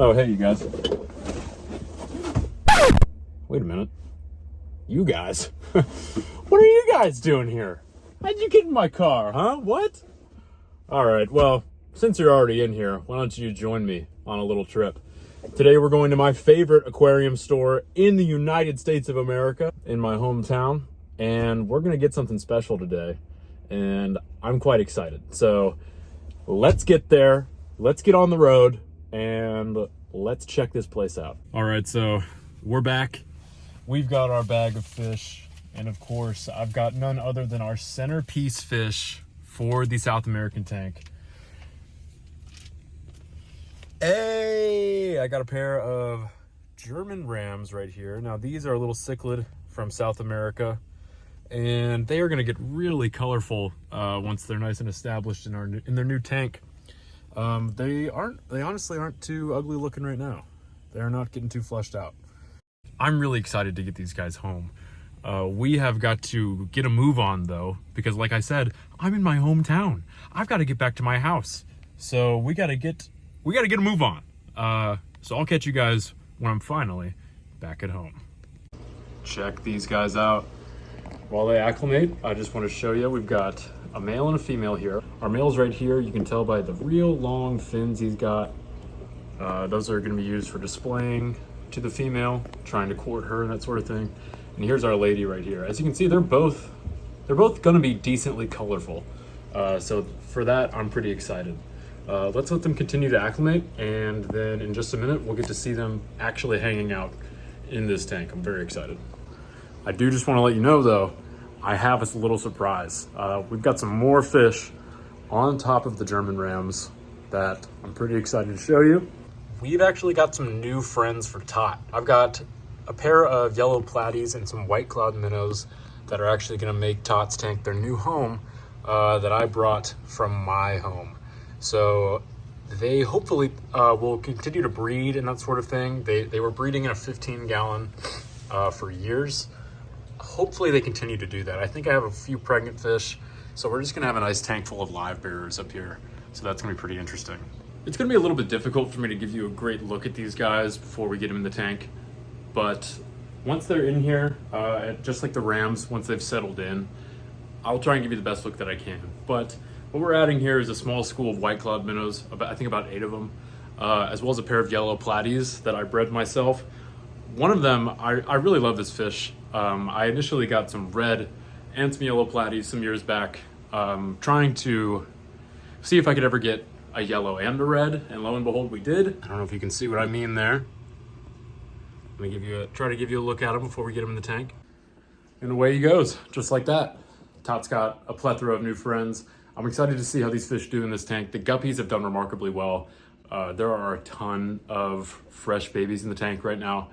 Oh, hey, you guys. Wait a minute. You guys? What are you guys doing here? How'd you get in my car, huh? What? Alright, well, since you're already in here, why don't you join me on a little trip? Today we're going to my favorite aquarium store in the United States of America, in my hometown, and we're going to get something special today, and I'm quite excited. So let's get there, let's get on the road, and let's check this place out. Alright, so we're back. We've got our bag of fish, and of course, I've got none other than our centerpiece fish for the South American tank. Hey, I got a pair of German rams right here. Now these are a little cichlid from South America, and they are going to get really colorful once they're nice and established in their new tank. They honestly aren't too ugly looking right now. They're not getting too flushed out. I'm really excited to get these guys home. We have got to get a move on though, because like I said, I'm in my hometown. I've got to get back to my house. So we got to get a move on. So I'll catch you guys when I'm finally back at home. Check these guys out. While they acclimate, I just want to show you, we've got a male and a female here. Our male's right here. You can tell by the real long fins he's got. Those are going to be used for displaying to the female, trying to court her and that sort of thing. And here's our lady right here. As you can see, they're both going to be decently colorful. So for that, I'm pretty excited. Let's let them continue to acclimate, and then in just a minute, we'll get to see them actually hanging out in this tank. I'm very excited. I do just want to let you know though, I have a little surprise. We've got some more fish on top of the German rams that I'm pretty excited to show you. We've actually got some new friends for Tot. I've got a pair of yellow platies and some white cloud minnows that are actually going to make Tot's tank their new home that I brought from my home. So they hopefully will continue to breed and that sort of thing. They were breeding in a 15-gallon for years. Hopefully they continue to do that. I think I have a few pregnant fish, so we're just going to have a nice tank full of live bearers up here. So that's going to be pretty interesting. It's going to be a little bit difficult for me to give you a great look at these guys before we get them in the tank. But once they're in here, just like the rams, once they've settled in, I'll try and give you the best look that I can. But what we're adding here is a small school of white cloud minnows, I think about 8 of them, as well as a pair of yellow platies that I bred myself. One of them, I really love this fish. I initially got some red and some yellow platies some years back, trying to see if I could ever get a yellow and a red, and lo and behold, we did. I don't know if you can see what I mean there. Let me try to give you a look at him before we get him in the tank. And away he goes, just like that. Tot's got a plethora of new friends. I'm excited to see how these fish do in this tank. The guppies have done remarkably well. There are a ton of fresh babies in the tank right now.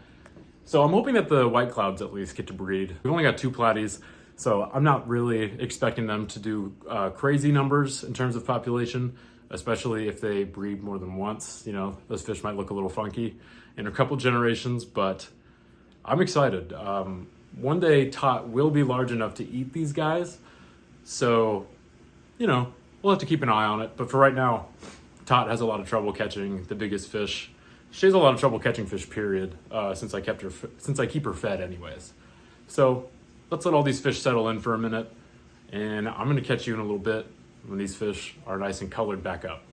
So I'm hoping that the white clouds at least get to breed. We've only got 2 platies, so I'm not really expecting them to do crazy numbers in terms of population, especially if they breed more than once. You know, those fish might look a little funky in a couple generations, but I'm excited. One day Tot will be large enough to eat these guys, so, you know, we'll have to keep an eye on it. But for right now, Tot has a lot of trouble catching the biggest fish. She has a lot of trouble catching fish, period, since I keep her fed anyways. So let's let all these fish settle in for a minute, and I'm gonna catch you in a little bit when these fish are nice and colored back up.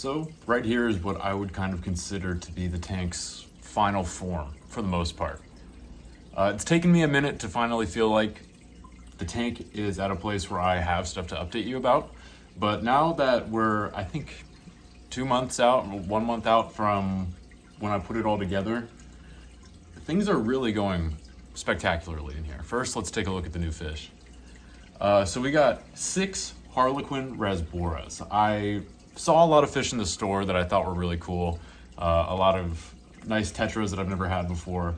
So right here is what I would kind of consider to be the tank's final form for the most part. It's taken me a minute to finally feel like the tank is at a place where I have stuff to update you about. But now that we're, I think, 2 months out, 1 month out from when I put it all together, things are really going spectacularly in here. First, let's take a look at the new fish. So we got 6 Harlequin rasboras. I saw a lot of fish in the store that I thought were really cool. A lot of nice tetras that I've never had before,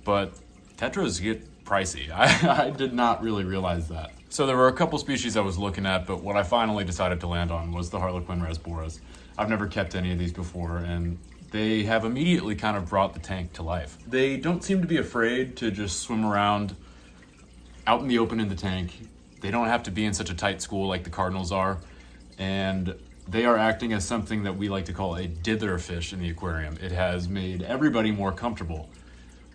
but tetras get pricey. I did not really realize that. So there were a couple species I was looking at, but what I finally decided to land on was the Harlequin rasboras. I've never kept any of these before, and they have immediately kind of brought the tank to life. They don't seem to be afraid to just swim around out in the open in the tank. They don't have to be in such a tight school like the cardinals are, and they are acting as something that we like to call a dither fish in the aquarium. It has made everybody more comfortable.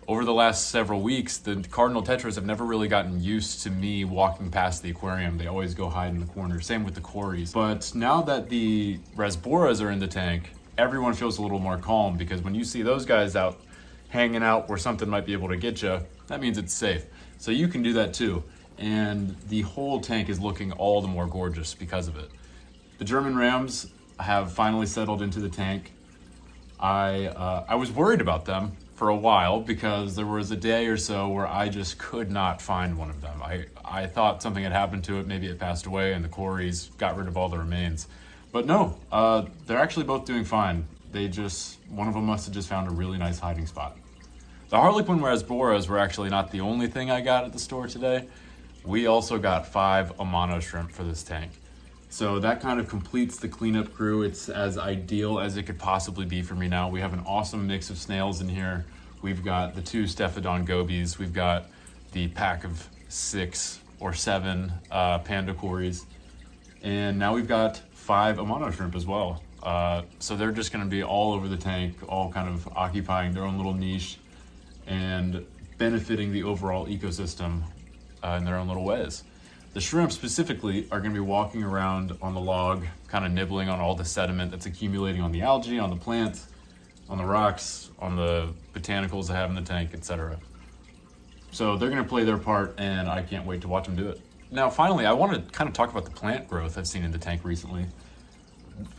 Over the last several weeks, the cardinal tetras have never really gotten used to me walking past the aquarium. They always go hide in the corner. Same with the cories. But now that the rasboras are in the tank, everyone feels a little more calm, because when you see those guys out hanging out where something might be able to get you, that means it's safe. So you can do that too. And the whole tank is looking all the more gorgeous because of it. The German rams have finally settled into the tank. I was worried about them for a while because there was a day or so where I just could not find one of them. I thought something had happened to it. Maybe it passed away and the cories got rid of all the remains. But no, they're actually both doing fine. One of them must have just found a really nice hiding spot. The Harlequin rasboras were actually not the only thing I got at the store today. We also got 5 Amano shrimp for this tank. So that kind of completes the cleanup crew. It's as ideal as it could possibly be for me now. We have an awesome mix of snails in here. We've got the 2 Stephodon gobies. We've got the pack of 6 or 7 panda cories. And now we've got 5 Amano shrimp as well. So they're just gonna be all over the tank, all kind of occupying their own little niche and benefiting the overall ecosystem in their own little ways. The shrimp specifically are going to be walking around on the log, kind of nibbling on all the sediment that's accumulating on the algae, on the plants, on the rocks, on the botanicals I have in the tank, etc. So they're going to play their part, and I can't wait to watch them do it. Now, finally, I want to kind of talk about the plant growth I've seen in the tank recently.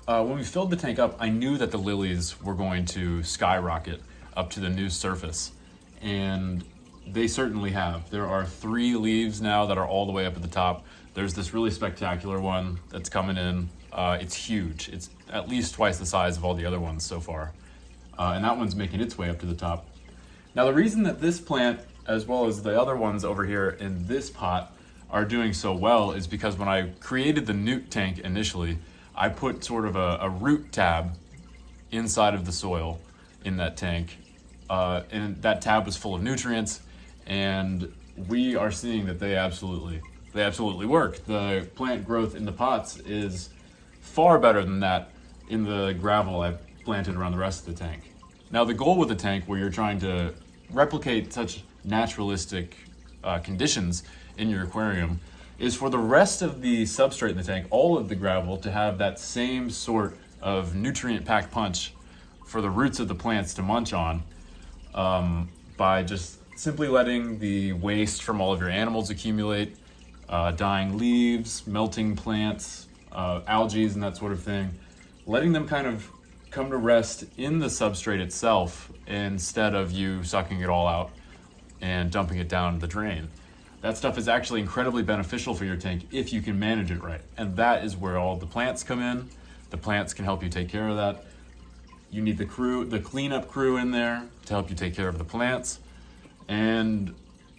When we filled the tank up, I knew that the lilies were going to skyrocket up to the new surface, and they certainly have. There are 3 leaves now that are all the way up at the top. There's this really spectacular one that's coming in. It's huge. It's at least twice the size of all the other ones so far. And that one's making its way up to the top. Now, the reason that this plant, as well as the other ones over here in this pot, are doing so well is because when I created the newt tank initially, I put sort of a root tab inside of the soil in that tank. And that tab was full of nutrients. And we are seeing that they absolutely work. The plant growth in the pots is far better than that in the gravel I've planted around the rest of the tank. Now, the goal with the tank, where you're trying to replicate such naturalistic conditions in your aquarium, is for the rest of the substrate in the tank, all of the gravel, to have that same sort of nutrient-packed punch for the roots of the plants to munch on, by just simply letting the waste from all of your animals accumulate, dying leaves, melting plants, algae and that sort of thing, letting them kind of come to rest in the substrate itself instead of you sucking it all out and dumping it down the drain. That stuff is actually incredibly beneficial for your tank if you can manage it right. And that is where all the plants come in. The plants can help you take care of that. You need the cleanup crew in there to help you take care of the plants. And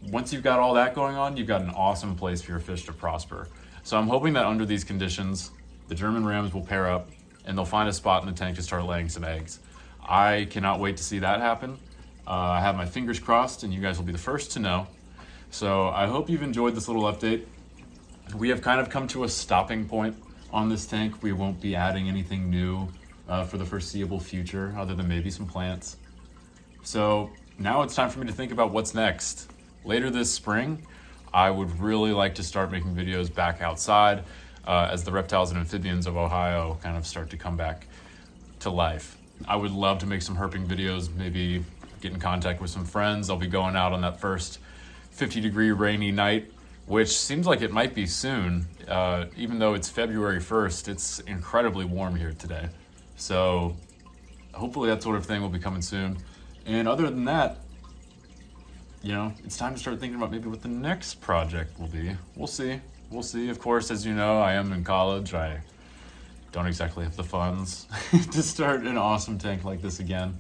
once you've got all that going on, you've got an awesome place for your fish to prosper. So I'm hoping that under these conditions, the German rams will pair up and they'll find a spot in the tank to start laying some eggs. I cannot wait to see that happen. I have my fingers crossed, and you guys will be the first to know. So I hope you've enjoyed this little update. We have kind of come to a stopping point on this tank. We won't be adding anything new for the foreseeable future, other than maybe some plants. So now it's time for me to think about what's next. Later this spring, I would really like to start making videos back outside as the reptiles and amphibians of Ohio kind of start to come back. to life. I would love to make some herping videos, maybe get in contact with some friends. I'll be going out on that first 50-degree rainy night, which seems like it might be soon. Even though it's February 1st, it's incredibly warm here today. So hopefully that sort of thing will be coming soon. And other than that, you know, it's time to start thinking about maybe what the next project will be. We'll see. We'll see. Of course, as you know, I am in college. I don't exactly have the funds to start an awesome tank like this again.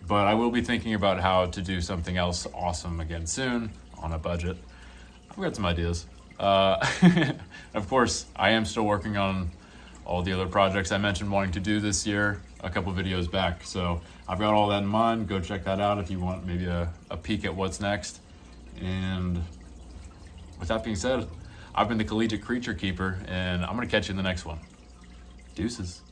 But I will be thinking about how to do something else awesome again soon on a budget. I've got some ideas. Of course, I am still working on all the other projects I mentioned wanting to do this year a couple videos back. So I've got all that in mind. Go check that out if you want maybe a peek at what's next. And with that being said, I've been the Collegiate Creature Keeper, and I'm going to catch you in the next one. Deuces.